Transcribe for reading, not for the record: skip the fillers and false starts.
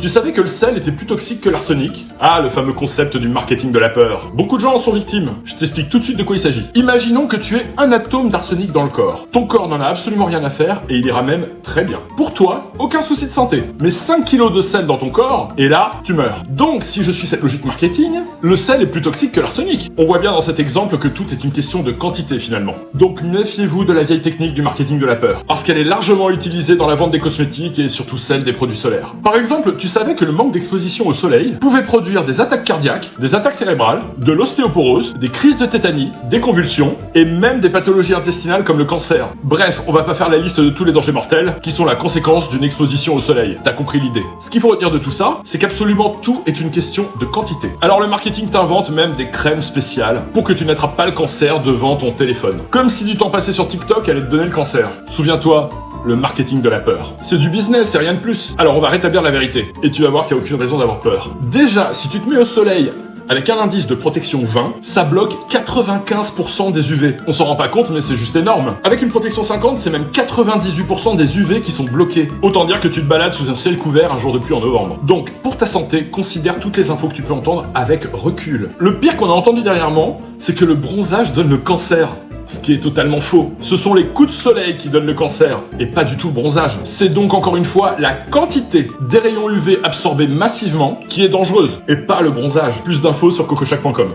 Tu savais que le sel était plus toxique que l'arsenic? Ah, le fameux concept du marketing de la peur. Beaucoup de gens en sont victimes. Je t'explique tout de suite de quoi il s'agit. Imaginons que tu aies un atome d'arsenic dans le corps. Ton corps n'en a absolument rien à faire et il ira même très bien. Pour toi, aucun souci de santé. Mais 5 kilos de sel dans ton corps, et là, tu meurs. Donc, si je suis cette logique marketing, le sel est plus toxique que l'arsenic. On voit bien dans cet exemple que tout est une question de quantité finalement. Donc, méfiez-vous de la vieille technique du marketing de la peur. Parce qu'elle est largement utilisée dans la vente des cosmétiques et surtout celle des produits solaires. Par exemple, tu savais que le manque d'exposition au soleil pouvait produire des attaques cardiaques, des attaques cérébrales, de l'ostéoporose, des crises de tétanie, des convulsions et même des pathologies intestinales comme le cancer. Bref, on va pas faire la liste de tous les dangers mortels qui sont la conséquence d'une exposition au soleil. T'as compris l'idée. Ce qu'il faut retenir de tout ça, c'est qu'absolument tout est une question de quantité. Alors le marketing t'invente même des crèmes spéciales pour que tu n'attrapes pas le cancer devant ton téléphone. Comme si du temps passé sur TikTok allait te donner le cancer. Souviens-toi, le marketing de la peur. C'est du business, c'est rien de plus. Alors on va rétablir la vérité. Et tu vas voir qu'il n'y a aucune raison d'avoir peur. Déjà, si tu te mets au soleil avec un indice de protection 20, ça bloque 95% des UV. On s'en rend pas compte, mais c'est juste énorme. Avec une protection 50, c'est même 98% des UV qui sont bloqués. Autant dire que tu te balades sous un ciel couvert un jour de pluie en novembre. Donc, pour ta santé, considère toutes les infos que tu peux entendre avec recul. Le pire qu'on a entendu dernièrement, c'est que le bronzage donne le cancer. Ce qui est totalement faux. Ce sont les coups de soleil qui donnent le cancer, et pas du tout le bronzage. C'est donc encore une fois la quantité des rayons UV absorbés massivement qui est dangereuse, et pas le bronzage. Plus d'infos sur cocochac.com.